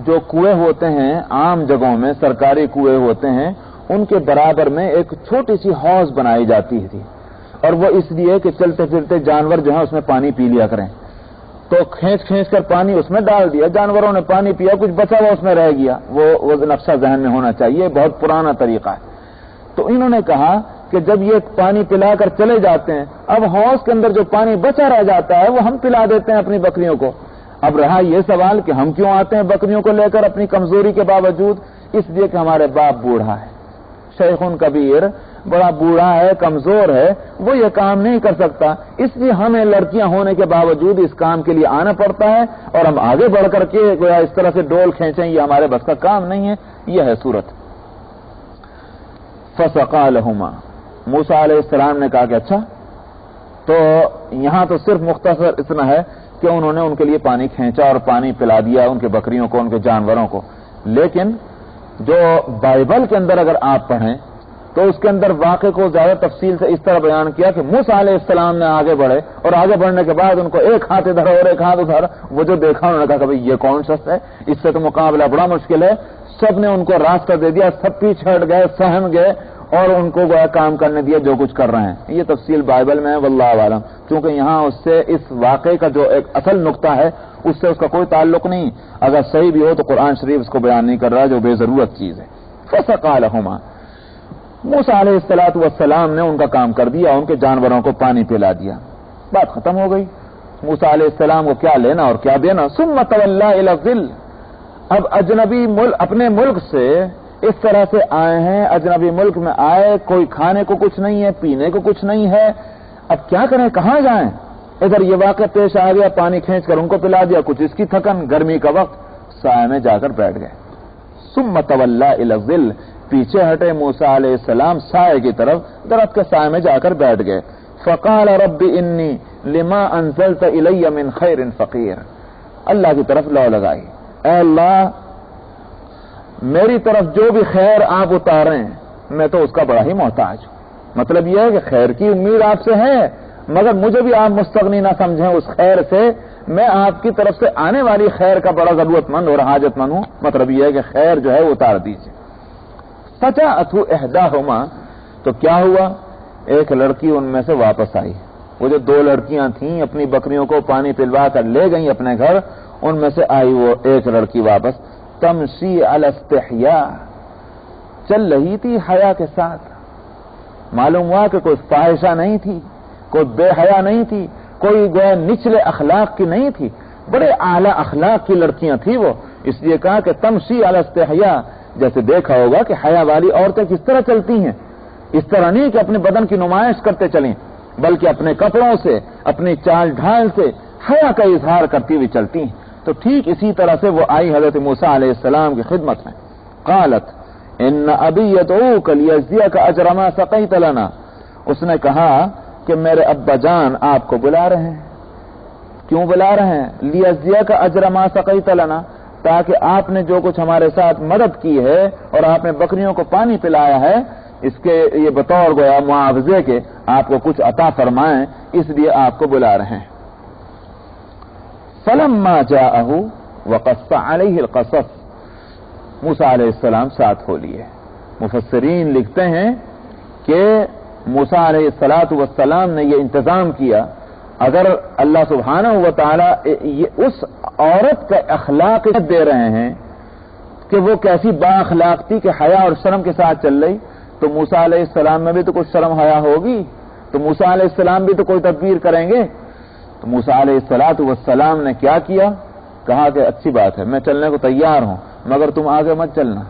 جو کنویں ہوتے ہیں عام جگہوں میں، سرکاری کنویں ہوتے ہیں، ان کے برابر میں ایک چھوٹی سی حوض بنائی جاتی تھی، اور وہ اس لیے کہ چلتے پھرتے جانور جو ہیں اس میں پانی پی لیا کریں، تو کھینچ کر پانی اس میں ڈال دیا، جانوروں نے پانی پیا، کچھ بچا ہوا اس میں رہ گیا، وہ نقشہ ذہن میں ہونا چاہیے، بہت پرانا طریقہ ہے۔ تو انہوں نے کہا کہ جب یہ پانی پلا کر چلے جاتے ہیں، اب حوض کے اندر جو پانی بچا رہ جاتا ہے وہ ہم پلا دیتے ہیں اپنی بکریوں کو۔ اب رہا یہ سوال کہ ہم کیوں آتے ہیں بکریوں کو لے کر اپنی کمزوری کے باوجود؟ اس لیے کہ ہمارے باپ بوڑھا ہے، شیخ کبیر، بڑا بوڑھا ہے، کمزور ہے، وہ یہ کام نہیں کر سکتا، اس لیے ہمیں لڑکیاں ہونے کے باوجود اس کام کے لیے آنا پڑتا ہے، اور ہم آگے بڑھ کر کے گویا اس طرح سے ڈول کھینچیں، یہ ہمارے بس کا کام نہیں ہے۔ یہ ہے صورت۔ فسقا لہما، موسیٰ علیہ السلام نے کہا کہ اچھا، تو یہاں تو صرف مختصر اتنا ہے کہ انہوں نے ان کے لیے پانی کھینچا اور پانی پلا دیا ان کے بکریوں کو، ان کے جانوروں کو، لیکن جو بائبل کے اندر اگر آپ پڑھیں تو اس کے اندر واقعے کو زیادہ تفصیل سے اس طرح بیان کیا کہ موسیٰ علیہ السلام نے آگے بڑھے، اور آگے بڑھنے کے بعد ان کو ایک ہاتھ ادھر اور ایک ہاتھ ادھر، وہ جو دیکھا انہوں نے کہا کہ بھئی یہ کون شخص ہے، اس سے تو مقابلہ بڑا مشکل ہے، سب نے ان کو راستہ دے دیا، سب پیچھے ہٹ گئے، سہم گئے، اور ان کو گویا کام کرنے دیا جو کچھ کر رہے ہیں۔ یہ تفصیل بائبل میں ہے، واللہ عالم، چونکہ یہاں اس سے اس واقعے کا جو ایک اصل نقطہ ہے اس سے اس کا کوئی تعلق نہیں، اگر صحیح بھی ہو تو قرآن شریف اس کو بیان نہیں کر رہا جو بے ضرورت چیز ہے۔ فسقا لہما، موسیٰ علیہ السلام نے ان کا کام کر دیا، ان کے جانوروں کو پانی پلا دیا، بات ختم ہو گئی۔ موسیٰ علیہ السلام کو کیا لینا اور کیا دینا۔ ثم تولی الی الظل، اب اجنبی ملک، اپنے ملک سے اس طرح سے آئے ہیں، اجنبی ملک میں آئے، کوئی کھانے کو کچھ نہیں ہے، پینے کو کچھ نہیں ہے، اب کیا کریں، کہاں جائیں؟ ادھر یہ واقعہ پیش آ گیا، پانی کھینچ کر ان کو پلا دیا، کچھ اس کی تھکن، گرمی کا وقت، سائے میں جا کر بیٹھ گئے۔ ثم تولی الی الظل، پیچھے ہٹے موسیٰ علیہ السلام سائے کی طرف، درخت کے سائے میں جا کر بیٹھ گئے۔ فقال رب انی لما انزلت الی من خیر فقیر، اللہ کی طرف لو لگائی، اے اللہ میری طرف جو بھی خیر آپ اتاریں میں تو اس کا بڑا ہی محتاج ہوں۔ مطلب یہ ہے کہ خیر کی امید آپ سے ہے، مگر مجھے بھی آپ مستغنی نہ سمجھیں اس خیر سے، میں آپ کی طرف سے آنے والی خیر کا بڑا ضرورت مند اور حاجت مند ہوں، مطلب یہ ہے کہ خیر جو ہے وہ اتار دیجیے۔ فجاءت احداہما، تو کیا ہوا، ایک لڑکی ان میں سے واپس آئی، وہ جو دو لڑکیاں تھیں اپنی بکریوں کو پانی پلوا کر لے گئیں اپنے گھر، ان میں سے آئی وہ ایک لڑکی واپس، تمشی علی استحیاء، چل رہی تھی حیا کے ساتھ، معلوم ہوا کہ کوئی فاحشہ نہیں تھی، کوئی بے حیا نہیں تھی، کوئی گویا نچلے اخلاق کی نہیں تھی، بڑے اعلی اخلاق کی لڑکیاں تھی وہ، اس لیے کہا کہ تمشی علی استحیاء، جیسے دیکھا ہوگا کہ حیا والی عورتیں کس طرح چلتی ہیں، اس طرح نہیں کہ اپنے بدن کی نمائش کرتے چلیں، بلکہ اپنے کپڑوں سے، اپنی چال ڈھال سے حیا کا اظہار کرتی ہوئی چلتی ہیں۔ تو ٹھیک اسی طرح سے وہ آئی حضرت موسیٰ علیہ السلام کی خدمت میں، قالت ان ابی یدعوک لیجزیک اجر ما سقیت لنا، اس نے کہا کہ میرے ابا جان آپ کو بلا رہے ہیں۔ کیوں بلا رہے ہیں؟ لیجزیک اجر ما سقیت لنا، تاکہ آپ نے جو کچھ ہمارے ساتھ مدد کی ہے اور آپ نے بکریوں کو پانی پلایا ہے، اس کے یہ بطور گویا معاوضے کے آپ کو کچھ عطا فرمائیں، اس لیے آپ کو بلا رہے ہیں۔ فلما جاءه وقص عليه القصص، موسیٰ علیہ السلام ساتھ ہو لیے۔ مفسرین لکھتے ہیں کہ موسیٰ علیہ السلام نے یہ انتظام کیا، اگر اللہ سبحانہ و تعالی اس عورت کا اخلاق دے رہے ہیں کہ وہ کیسی با اخلاق تھی کہ حیا اور شرم کے ساتھ چل رہی، تو موسیٰ علیہ السلام میں بھی تو کچھ شرم حیا ہوگی، تو موسیٰ علیہ السلام بھی تو کوئی تدبیر کریں گے۔ تو موسیٰ علیہ السلام نے کیا کیا؟ کہا کہ اچھی بات ہے، میں چلنے کو تیار ہوں، مگر تم آگے مت چلنا،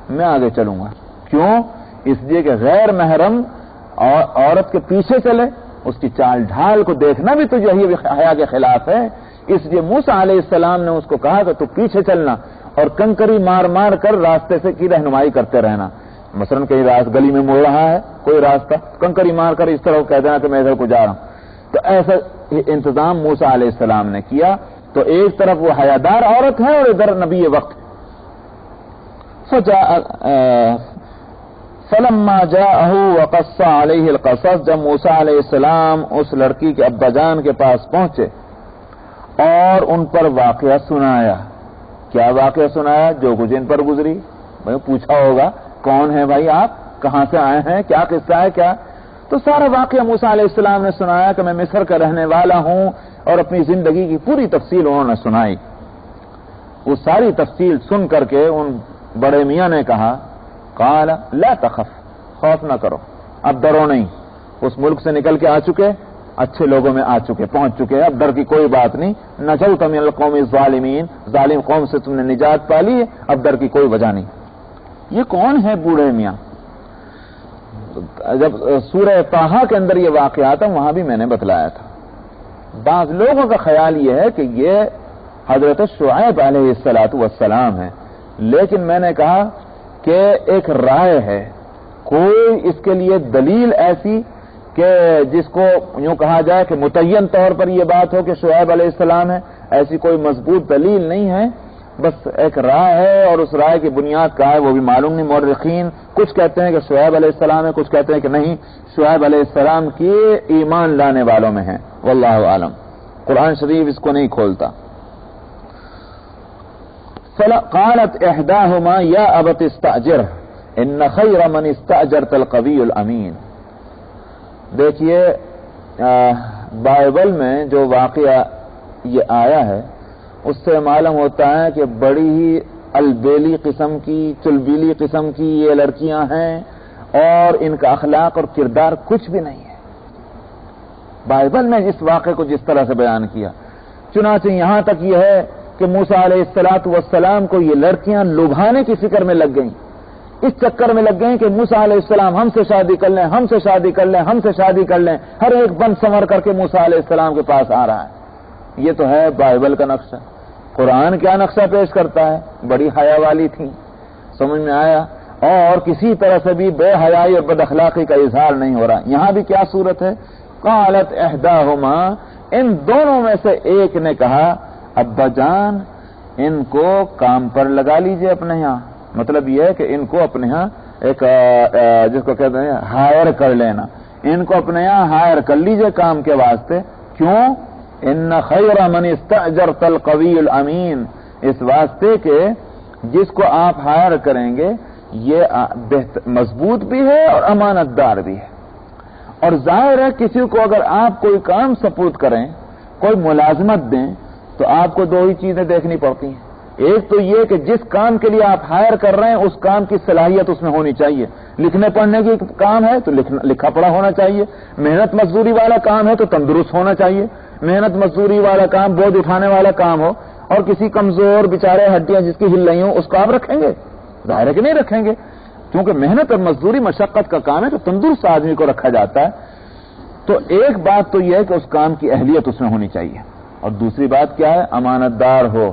میں آگے چلوں گا۔ کیوں؟ اس لیے کہ غیر محرم عورت کے پیچھے چلے، اس کی چال ڈھال کو دیکھنا بھی تو یہی حیا کے خلاف ہے، اس لیے موسیٰ علیہ السلام نے اس کو کہا کہ تو پیچھے چلنا اور کنکری مار مار کر راستے سے کی رہنمائی کرتے رہنا. مثلاً کہیں گلی میں مڑ رہا ہے کوئی راستہ، کنکری مار کر اس طرح کہہ دینا کہ میں ادھر کو جا رہا ہوں. تو ایسا انتظام موسیٰ علیہ السلام نے کیا. تو ایک طرف وہ حیادار عورت ہے اور ادھر نبی وقت. فلما جاءه وقص عليه القصص، جب موسیٰ علیہ السلام اس لڑکی کے ابا جان کے پاس پہنچے اور ان پر واقعہ سنایا. کیا واقعہ سنایا؟ جو کچھ ان پر گزری. بھائی پوچھا ہوگا کون ہے بھائی آپ، کہاں سے آئے ہیں، کیا قصہ ہے کیا؟ تو سارا واقعہ موسیٰ علیہ السلام نے سنایا کہ میں مصر کا رہنے والا ہوں، اور اپنی زندگی کی پوری تفصیل انہوں نے سنائی. وہ ساری تفصیل سن کر کے ان بڑے میاں نے کہا قال لا تخف، خوف نہ کرو، اب ڈرو نہیں. اس ملک سے نکل کے آ چکے، اچھے لوگوں میں آ چکے، پہنچ چکے، اب ڈر کی کوئی بات نہیں. نجوت من القوم الظالمین، ظالم قوم سے تم نے نجات پا لی، اب ڈر کی کوئی وجہ نہیں. یہ کون ہے بوڑھے میاں؟ جب سورہ طٰہٰ کے اندر یہ واقعہ تھا وہاں بھی میں نے بتلایا تھا. بعض لوگوں کا خیال یہ ہے کہ یہ حضرت شعیب علیہ السلام ہے، لیکن میں نے کہا کہ ایک رائے ہے، کوئی اس کے لیے دلیل ایسی کہ جس کو یوں کہا جائے کہ متعین طور پر یہ بات ہو کہ شعیب علیہ السلام ہے، ایسی کوئی مضبوط دلیل نہیں ہے. بس ایک رائے ہے، اور اس رائے کی بنیاد کا ہے وہ بھی معلوم نہیں. مورخین کچھ کہتے ہیں کہ شعیب علیہ السلام ہے، کچھ کہتے ہیں کہ نہیں، شعیب علیہ السلام کی ایمان لانے والوں میں ہیں. واللہ عالم، قرآن شریف اس کو نہیں کھولتا. قالت احداهما یا ابت استاجر ان خیر من استاجرت القوی الامین. دیکھیے بائبل میں جو واقعہ یہ آیا ہے اس سے معلوم ہوتا ہے کہ بڑی ہی البیلی قسم کی، چلبیلی قسم کی یہ لڑکیاں ہیں، اور ان کا اخلاق اور کردار کچھ بھی نہیں ہے. بائبل نے اس واقعے کو جس طرح سے بیان کیا، چنانچہ یہاں تک یہ ہے کہ موسیٰ علیہ السلام کو یہ لڑکیاں لبھانے کی فکر میں لگ گئیں، اس چکر میں لگ گئیں کہ موسیٰ علیہ السلام ہم سے شادی کر لیں، ہم سے شادی کر لیں، ہم سے شادی کر لیں. ہر ایک بند سنور کر کے موسیٰ علیہ السلام کے پاس آ رہا ہے. یہ تو ہے بائبل کا نقشہ. قرآن کیا نقشہ پیش کرتا ہے؟ بڑی حیا والی تھی، سمجھ میں آیا، اور کسی طرح سے بھی بے حیائی اور بد اخلاقی کا اظہار نہیں ہو رہا. یہاں بھی کیا صورت ہے؟ قالت احداہما، ان دونوں میں سے ایک نے کہا ابا جان ان کو کام پر لگا لیجئے اپنے یہاں. مطلب یہ ہے کہ ان کو اپنے یہاں ایک جس کو کہتے ہیں ہائر کر لینا، ان کو اپنے یہاں ہائر کر لیجئے کام کے واسطے. کیوں؟ ان خیر من استاجرت القوی الامین، اس واسطے کہ جس کو آپ ہائر کریں گے یہ مضبوط بھی ہے اور امانت دار بھی ہے. اور ظاہر ہے کسی کو اگر آپ کوئی کام سپرد کریں، کوئی ملازمت دیں، تو آپ کو دو ہی چیزیں دیکھنی پڑتی ہیں. ایک تو یہ کہ جس کام کے لیے آپ ہائر کر رہے ہیں اس کام کی صلاحیت اس میں ہونی چاہیے. لکھنے پڑھنے کی کام ہے تو لکھا پڑھا ہونا چاہیے. محنت مزدوری والا کام ہے تو تندرست ہونا چاہیے. محنت مزدوری والا کام، بوجھ اٹھانے والا کام ہو، اور کسی کمزور بیچارے ہڈیاں جس کی ہل رہی ہوں اس کو آپ رکھیں گے؟ ظاہر ہے کہ نہیں رکھیں گے، کیونکہ محنت اور مزدوری مشقت کا کام ہے تو تندرست آدمی کو رکھا جاتا ہے. تو ایک بات تو یہ ہے کہ اس کام کی اہلیت اس میں ہونی چاہیے، اور دوسری بات کیا ہے؟ امانت دار ہو.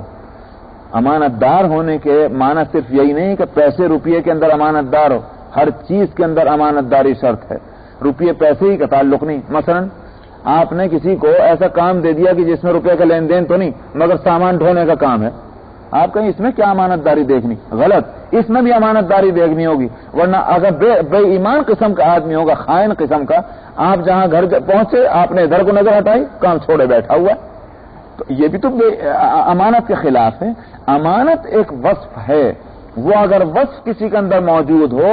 امانت دار ہونے کے معنی صرف یہی نہیں کہ پیسے روپیے کے اندر امانت دار ہو، ہر چیز کے اندر امانت داری شرط ہے. روپیے پیسے ہی کا تعلق نہیں. مثلا آپ نے کسی کو ایسا کام دے دیا کہ جس میں روپے کا لین دین تو نہیں مگر سامان ڈھونے کا کام ہے، آپ کہیں اس میں کیا امانت داری دیکھنی؟ غلط، اس میں بھی امانت داری دیکھنی ہوگی. ورنہ اگر بے ایمان قسم کا آدمی ہوگا، خائن قسم کا، آپ جہاں گھر پہنچے آپ نے ادھر کو نظر ہٹائی، کام چھوڑے بیٹھا ہوا ہے، تو یہ بھی تو امانت کے خلاف ہے. امانت ایک وصف ہے، وہ اگر وصف کسی کے اندر موجود ہو،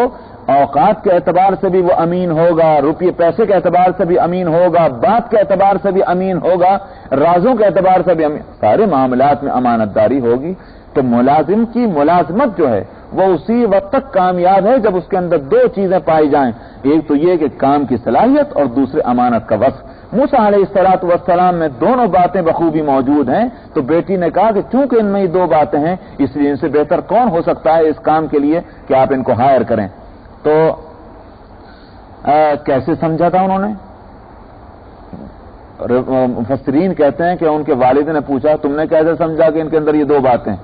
اوقات کے اعتبار سے بھی وہ امین ہوگا، روپیے پیسے کے اعتبار سے بھی امین ہوگا، بات کے اعتبار سے بھی امین ہوگا، رازوں کے اعتبار سے بھی امین، سارے معاملات میں امانت داری ہوگی. تو ملازم کی ملازمت جو ہے وہ اسی وقت تک کامیاب ہے جب اس کے اندر دو چیزیں پائی جائیں. ایک تو یہ کہ کام کی صلاحیت، اور دوسرے امانت کا وصف. موسیٰ علیہ السلام میں دونوں باتیں بخوبی موجود ہیں. تو بیٹی نے کہا کہ چونکہ ان میں یہ دو باتیں ہیں اس لیے ان سے بہتر کون ہو سکتا ہے اس کام کے لیے کہ آپ ان کو ہائر کریں. تو کیسے سمجھا تھا انہوں نے؟ مفسرین کہتے ہیں کہ ان کے والد نے پوچھا تم نے کیسے سمجھا کہ ان کے اندر یہ دو باتیں؟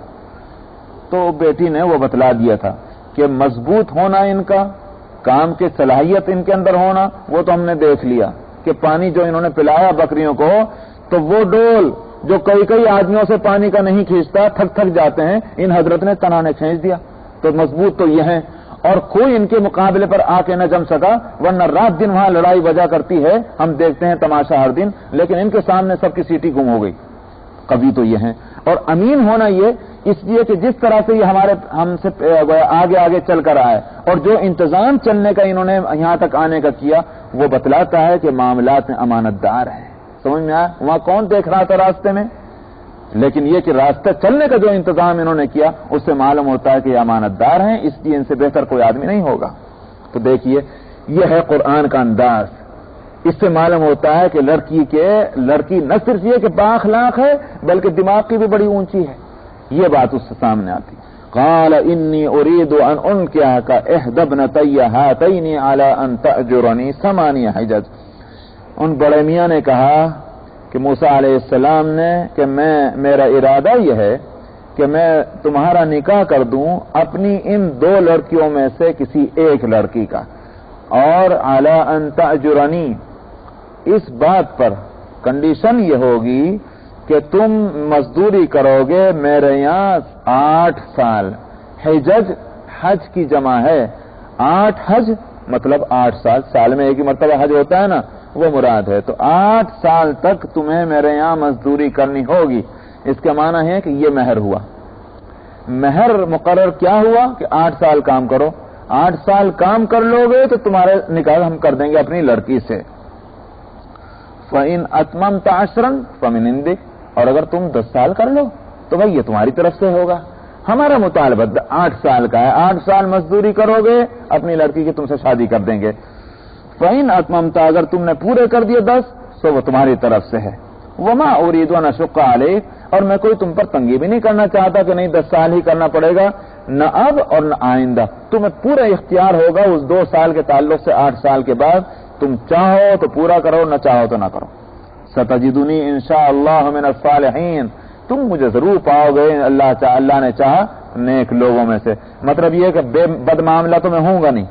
تو بیٹی نے وہ بتلا دیا تھا کہ مضبوط ہونا ان کا، کام کی صلاحیت ان کے اندر ہونا، وہ تو ہم نے دیکھ لیا کہ پانی جو انہوں نے پلایا بکریوں کو، تو وہ ڈول جو کئی آدمیوں سے پانی کا نہیں کھینچتا، تھک تھک جاتے ہیں، ان حضرت نے تنا نے کھینچ دیا، تو مضبوط تو یہ ہیں، اور کوئی ان کے مقابلے پر آ کے نہ جم سکا، ورنہ رات دن وہاں لڑائی بجا کرتی ہے، ہم دیکھتے ہیں تماشا ہر دن، لیکن ان کے سامنے سب کی سیٹی گم ہو گئی۔ کبھی تو یہ ہیں، اور امین ہونا یہ اس لیے کہ جس طرح سے یہ ہم سے آگے چل کر آئے، اور جو انتظام چلنے کا انہوں نے یہاں تک آنے کا کیا، وہ بتلاتا ہے کہ معاملات میں امانت دار ہیں۔ سمجھ میں آیا؟ وہاں کون دیکھ رہا تھا راستے میں، لیکن یہ کہ راستہ چلنے کا جو انتظام انہوں نے کیا، اس سے معلوم ہوتا ہے کہ یہ امانت دار ہیں، اس لیے ان سے بہتر کوئی آدمی نہیں ہوگا۔ تو دیکھیے یہ ہے قرآن کا انداز، اس سے معلوم ہوتا ہے کہ لڑکی نہ صرف یہ کہ بااخلاق ہے بلکہ دماغ کی بھی بڑی اونچی ہے، یہ بات اس سے سامنے آتی۔ قال انی اريد ان انکحک احدی ابنتی هاتین علی ان تأجرنی 8 حجج۔ ان بڑے میاں نے کہا کہ موسیٰ علیہ السلام نے کہ میرا ارادہ یہ ہے کہ میں تمہارا نکاح کر دوں اپنی ان 2 لڑکیوں میں سے کسی ایک لڑکی کا، اور علی ان تأجرنی، اس بات پر کنڈیشن یہ ہوگی کہ تم مزدوری کرو گے میرے یہاں 8 سال۔ حجج حج کی جمع ہے، 8 حج مطلب 8 سال، سال میں ایک ہی مرتبہ حج ہوتا ہے نا، وہ مراد ہے۔ تو 8 سال تک تمہیں میرے یہاں مزدوری کرنی ہوگی۔ اس کا معنی ہے کہ یہ مہر ہوا، مہر مقرر کیا ہوا کہ 8 سال کام کرو، 8 سال کام کر لو گے تو تمہارے نکاح ہم کر دیں گے اپنی لڑکی سے۔ فَإِنْ أَتْمَمْتَ عَشْرًا فَمِنْ عِنْدِكَ، اور اگر تم 10 سال کر لو تو بھائی یہ تمہاری طرف سے ہوگا، ہمارا مطالبہ 8 سال کا ہے، 8 سال مزدوری کرو گے اپنی لڑکی کی تم سے شادی کر دیں گے۔ فَإِنْ أَتْمَمْتَ، اگر تم نے پورے کر دیے 10 تو وہ تمہاری طرف سے ہے۔ وَمَا أُرِيدُ أَنْ أَشُقَّ عَلَيْكَ، اور میں کوئی تم پر تنگی بھی نہیں کرنا چاہتا کہ نہیں 10 سال ہی کرنا پڑے گا، نہ اب اور نہ آئندہ، تمہیں پورا اختیار ہوگا اس 2 سال کے تعلق سے 8 سال کے بعد، تم چاہو تو پورا کرو، نہ چاہو تو نہ کرو۔ سَتَجِدُنِي إِنْ شَاءَ اللَّهُ مِنَ الصَّالِحِينَ، تم مجھے ضرور پاؤ گے اللہ نے چاہا نیک لوگوں میں سے۔ مطلب یہ کہ بد معاملہ تو میں ہوں گا نہیں،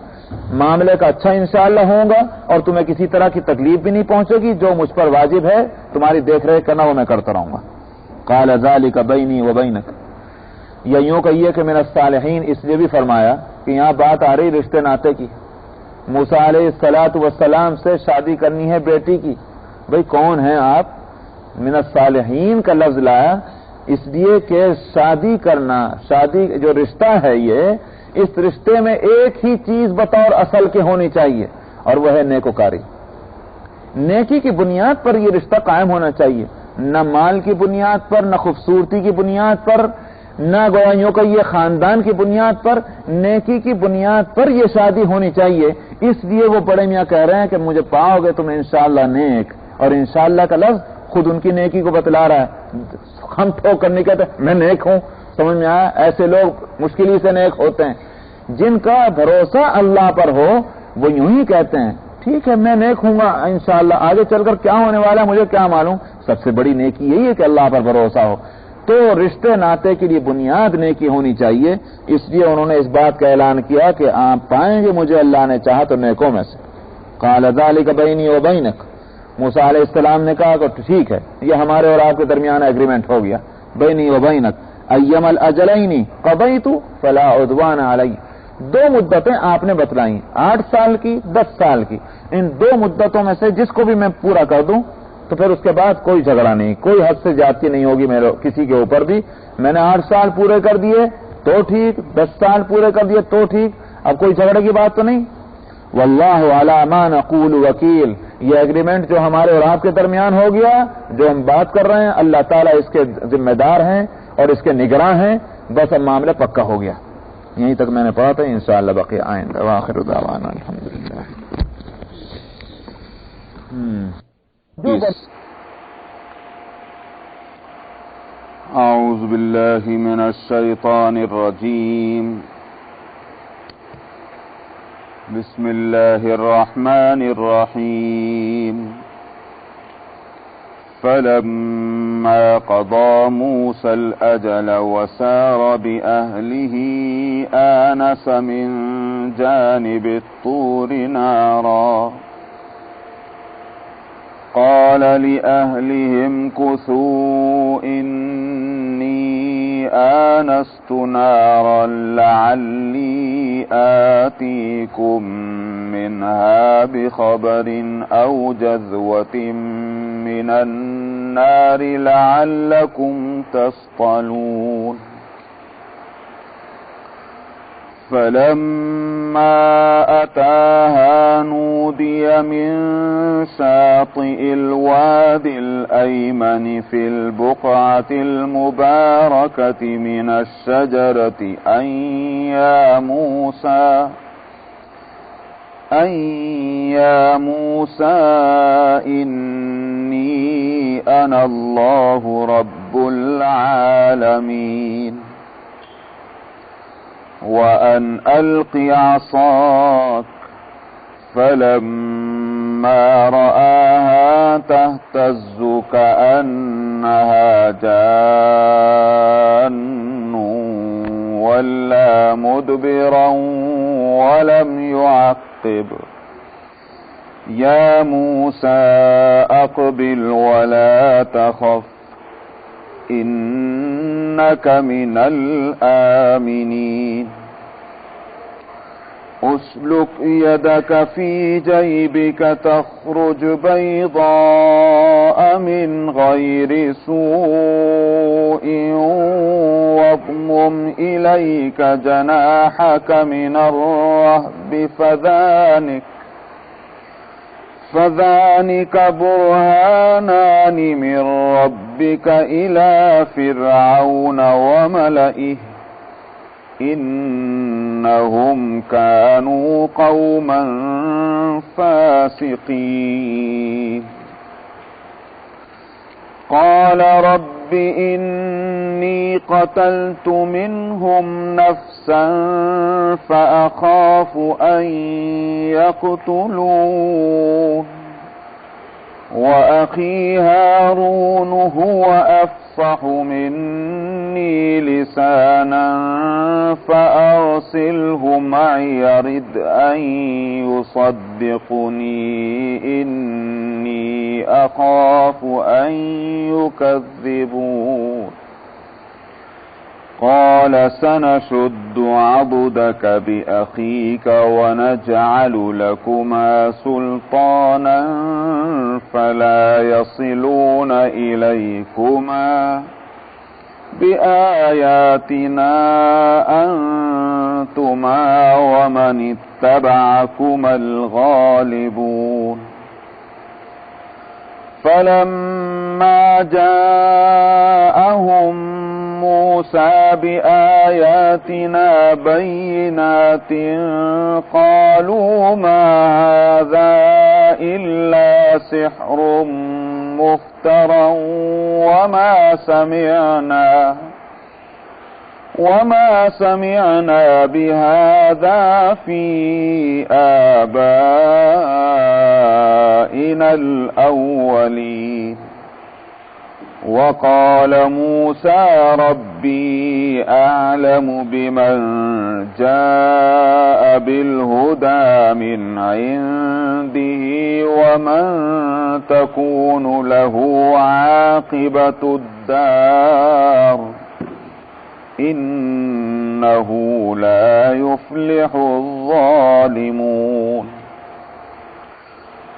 معاملے کا اچھا انشاءاللہ ہوں گا، اور تمہیں کسی طرح کی تکلیف بھی نہیں پہنچے گی، جو مجھ پر واجب ہے تمہاری دیکھ ریکھ کرنا وہ میں کرتا رہوں گا۔ قال ذلك بینی وبینک، یا یوں کہیے کہ من الصالحین، اس لیے بھی فرمایا کہ یہاں بات آ رہی رشتے ناطے کی، موسیٰ علیہ السلام سے شادی کرنی ہے بیٹی کی، بھئی کون ہیں آپ؟ من الصالحین کا لفظ لایا اس لیے کہ شادی کرنا، شادی جو رشتہ ہے یہ، اس رشتے میں ایک ہی چیز بطور اصل کے ہونی چاہیے، اور وہ ہے نیکوکاری۔ نیکی کی بنیاد پر یہ رشتہ قائم ہونا چاہیے، نہ مال کی بنیاد پر، نہ خوبصورتی کی بنیاد پر، نہ گوائیوں کا یہ خاندان کی بنیاد پر، نیکی کی بنیاد پر یہ شادی ہونی چاہیے۔ اس لیے وہ بڑے میاں کہہ رہے ہیں کہ مجھے پاؤ گے تم انشاءاللہ نیک، اور انشاءاللہ کا لفظ خود ان کی نیکی کو بتلا رہا ہے۔ ہم ٹھوک کرنے کہتے ہیں میں نیک ہوں، سمجھ میں آیا؟ ایسے لوگ مشکل ہی سے نیک ہوتے ہیں، جن کا بھروسہ اللہ پر ہو وہ یوں ہی کہتے ہیں ٹھیک ہے میں نیک ہوں گا انشاءاللہ، آگے چل کر کیا ہونے والا مجھے کیا معلوم۔ سب سے بڑی نیکی یہی ہے کہ اللہ پر بھروسہ ہو۔ تو رشتے ناطے کے لیے بنیاد نیکی ہونی چاہیے، اس لیے انہوں نے اس بات کا اعلان کیا کہ آپ پائیں گے مجھے اللہ نے چاہا تو نیکوں میں سے۔ قال ذلك بینی وبینک، موسیٰ علیہ السلام نے کہا کہ ٹھیک ہے یہ ہمارے اور آپ کے درمیان ایگریمنٹ ہو گیا، بینی وبینک ایم الاجلین قضیت فلا عدوان علی، 2 مدتیں آپ نے بتلائیں، 8 سال کی 10 سال کی، ان 2 مدتوں میں سے جس کو بھی میں پورا کر دوں تو پھر اس کے بعد کوئی جھگڑا نہیں، کوئی حد سے زیادتی نہیں ہوگی میرے کسی کے اوپر بھی۔ میں نے 8 سال پورے کر دیے تو ٹھیک، 10 سال پورے کر دیے تو ٹھیک، اب کوئی جھگڑے کی بات تو نہیں۔ واللہ علی ما نقول وکیل، یہ ایگریمنٹ جو ہمارے اور آپ کے درمیان ہو گیا، جو ہم بات کر رہے ہیں اللہ تعالیٰ اس کے ذمہ دار ہیں اور اس کے نگراں ہیں، بس اب معاملہ پکا ہو گیا۔ یہیں تک میں نے پڑھا تھا، انشاءاللہ باقی آئندہ۔ وآخر دعوانا الحمدللہ۔ اعوذ باللہ من الشیطان الرجیم، بسم اللہ الرحمن الرحیم، فلما قضى موسى الأجل وسار بأهله آنس من جانب الطور نارا قال لأهلهم كثوا إني آنست نارا لعلي آتيكم منها بخبر أو جذوة من النار لعلكم تصطلون فلما أتاها نودي من شاطئ الوادي الأيمن في البقعة المباركة من الشجرة أن يا موسى إني أنا الله رب العالمين وأن ألق عصاك فلما رآها تهتز كأنها جان ولا مدبرا ولم يعقب يا موسى أقبل ولا تخف إنك من الآمنين أسلك يدك في جيبك تخرج بيضاء من غير سوء واضمم إليك جناحك من الرهب فذلك برهانان من ربك إلى فرعون وملئه إنهم كانوا قوما فاسقين قال رب إني قتلت منهم نفسا فأخاف أن يقتلون وأخي هارون هو أفصح مني لسانا فأرسله معي يرد أن يصدقني إني أخاف أن يكذبون قال سنشد عضدك بأخيك ونجعل لكما سلطانا فلا يصلون إليكما بآياتنا أنتما ومن اتبعكما الغالبون فلما جاءهم موسى بآياتنا بينات قالوا ما هذا إلا سحر مفترى وما سمعنا بهذا في آبائنا الأولين وقال موسى ربي أعلم بمن جاء بالهدى من عنده ومن تكون له عاقبة الدار إنه لا يفلح الظالمون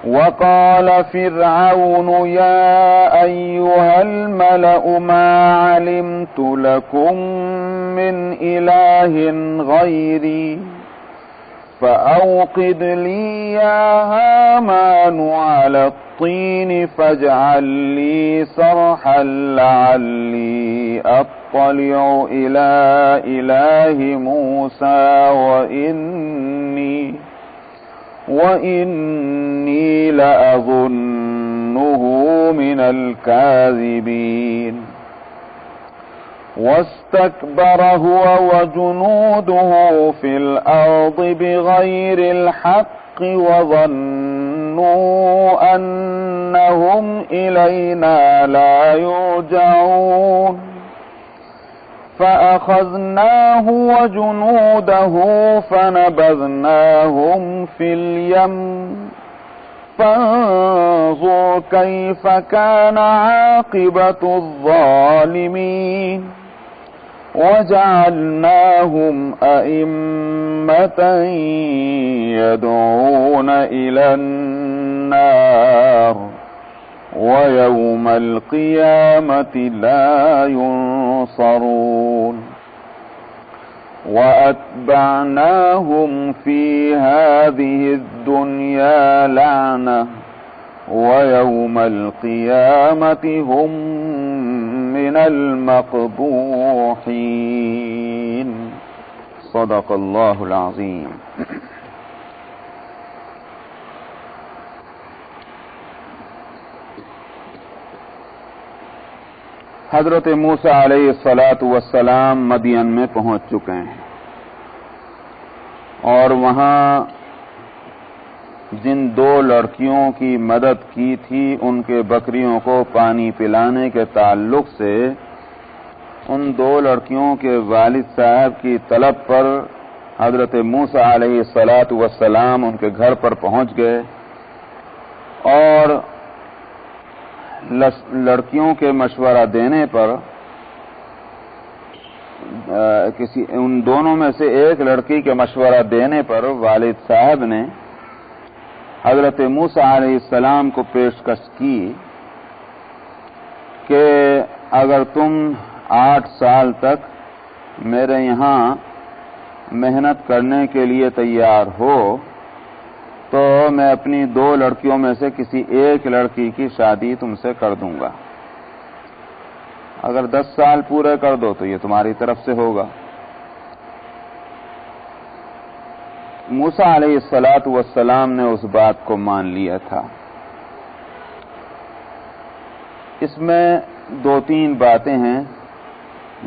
وقال فرعون يا أيها الملأ ما علمت لكم من إله غيري فأوقد لي يا هامان على الطين فاجعل لي صرحا لعلي أطلع إلى إله موسى وإني لأظنه من الكاذبين واستكبر هو وجنوده في الأرض بغير الحق وظنوا وظنوا أنهم إلينا لا يرجعون فأخذناه وجنوده فنبذناهم في اليم فانظر كيف كان عاقبة الظالمين وجعلناهم أئمة يدعون إلى النار ويوم القيامة لا ينصرون وأتبعناهم في هذه الدنيا لعنة ويوم القيامة هم من المقبوحين صدق الله العظيم. حضرت موسیٰ علیہ الصلاۃ والسلام مدین میں پہنچ چکے ہیں اور وہاں جن دو لڑکیوں کی مدد کی تھی ان کے بکریوں کو پانی پلانے کے تعلق سے ان دو لڑکیوں کے والد صاحب کی طلب پر حضرت موسیٰ علیہ الصلاۃ والسلام ان کے گھر پر پہنچ گئے اور لڑکیوں کے مشورہ دینے پر ان دونوں میں سے ایک لڑکی کے مشورہ دینے پر والد صاحب نے حضرت موسیٰ علیہ السلام کو پیشکش کی کہ اگر تم 8 سال تک میرے یہاں محنت کرنے کے لیے تیار ہو تو میں اپنی 2 لڑکیوں میں سے کسی ایک لڑکی کی شادی تم سے کر دوں گا. اگر 10 سال پورے کر دو تو یہ تمہاری طرف سے ہوگا. موسیٰ علیہ الصلاۃ والسلام نے اس بات کو مان لیا تھا. اس میں 2-3 باتیں ہیں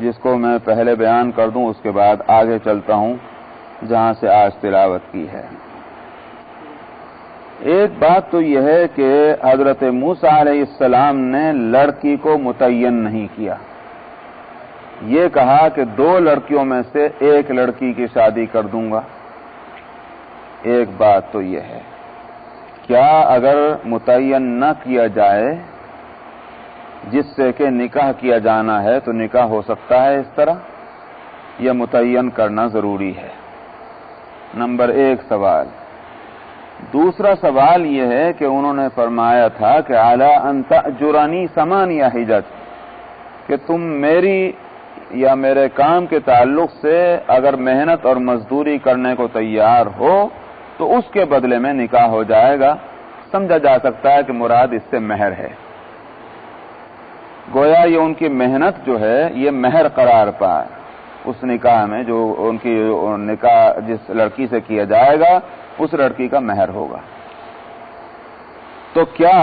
جس کو میں پہلے بیان کر دوں، اس کے بعد آگے چلتا ہوں جہاں سے آج تلاوت کی ہے. ایک بات تو یہ ہے کہ حضرت موسیٰ علیہ السلام نے لڑکی کو متعین نہیں کیا. یہ کہا کہ 2 لڑکیوں میں سے ایک لڑکی کی شادی کر دوں گا. ایک بات تو یہ ہے، کیا اگر متعین نہ کیا جائے جس سے کہ نکاح کیا جانا ہے تو نکاح ہو سکتا ہے اس طرح، یا متعین کرنا ضروری ہے؟ نمبر 1 سوال. دوسرا سوال یہ ہے کہ انہوں نے فرمایا تھا کہ اعلی ان تأجرنی 8 حجج، کہ تم میری یا میرے کام کے تعلق سے اگر محنت اور مزدوری کرنے کو تیار ہو تو اس کے بدلے میں نکاح ہو جائے گا. سمجھا جا سکتا ہے کہ مراد اس سے مہر ہے. گویا یہ ان کی محنت جو ہے یہ مہر قرار پائے اس نکاح میں، جو ان کی نکاح جس لڑکی سے کیا جائے گا اس لڑکی کا مہر ہوگا. تو کیا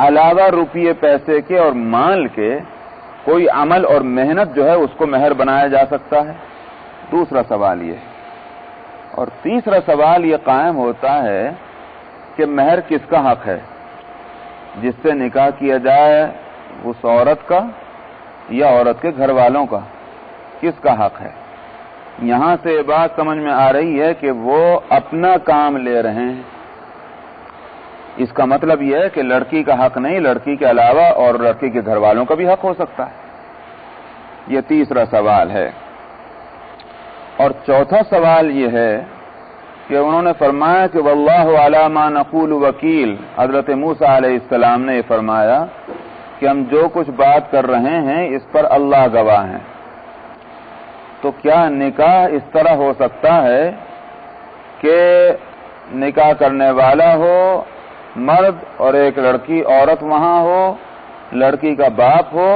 علاوہ روپیے پیسے کے اور مال کے کوئی عمل اور محنت جو ہے اس کو مہر بنایا جا سکتا ہے؟ دوسرا سوال یہ ہے. اور تیسرا سوال یہ قائم ہوتا ہے کہ مہر کس کا حق ہے؟ جس سے نکاح کیا جائے اس عورت کا یا عورت کے گھر والوں کا؟ کس کا حق ہے؟ یہاں سے یہ بات سمجھ میں آ رہی ہے کہ وہ اپنا کام لے رہے ہیں. اس کا مطلب یہ ہے کہ لڑکی کا حق نہیں، لڑکی کے علاوہ اور لڑکی کے گھر والوں کا بھی حق ہو سکتا ہے. یہ تیسرا سوال ہے. اور چوتھا سوال یہ ہے کہ انہوں نے فرمایا کہ واللہ علی ما نقول وکیل. حضرت موسیٰ علیہ السلام نے یہ فرمایا کہ ہم جو کچھ بات کر رہے ہیں اس پر اللہ گواہ ہیں. تو کیا نکاح اس طرح ہو سکتا ہے کہ نکاح کرنے والا ہو مرد اور ایک لڑکی عورت وہاں ہو، لڑکی کا باپ ہو،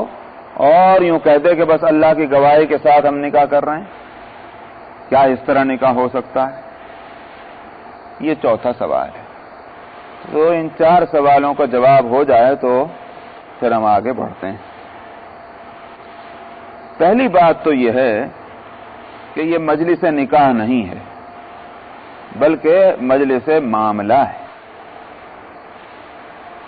اور یوں کہہ دے کہ بس اللہ کی گواہی کے ساتھ ہم نکاح کر رہے ہیں؟ کیا اس طرح نکاح ہو سکتا ہے؟ یہ چوتھا سوال ہے. تو ان 4 سوالوں کا جواب ہو جائے تو پھر ہم آگے بڑھتے ہیں. پہلی بات تو یہ ہے کہ یہ مجلس نکاح نہیں ہے بلکہ مجلس معاملہ ہے.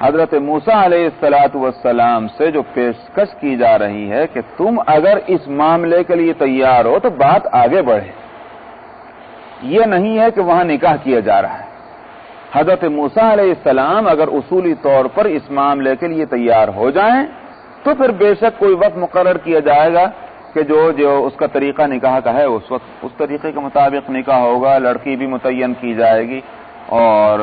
حضرت موسیٰ علیہ السلام سے جو پیشکش کی جا رہی ہے کہ تم اگر اس معاملے کے لیے تیار ہو تو بات آگے بڑھے، یہ نہیں ہے کہ وہاں نکاح کیا جا رہا ہے۔ حضرت موسیٰ علیہ السلام اگر اصولی طور پر اس معاملے کے لیے تیار ہو جائیں تو پھر بے شک کوئی وقت مقرر کیا جائے گا کہ جو اس کا طریقہ نکاح کا ہے اس وقت اس طریقے کے مطابق نکاح ہوگا، لڑکی بھی متعین کی جائے گی اور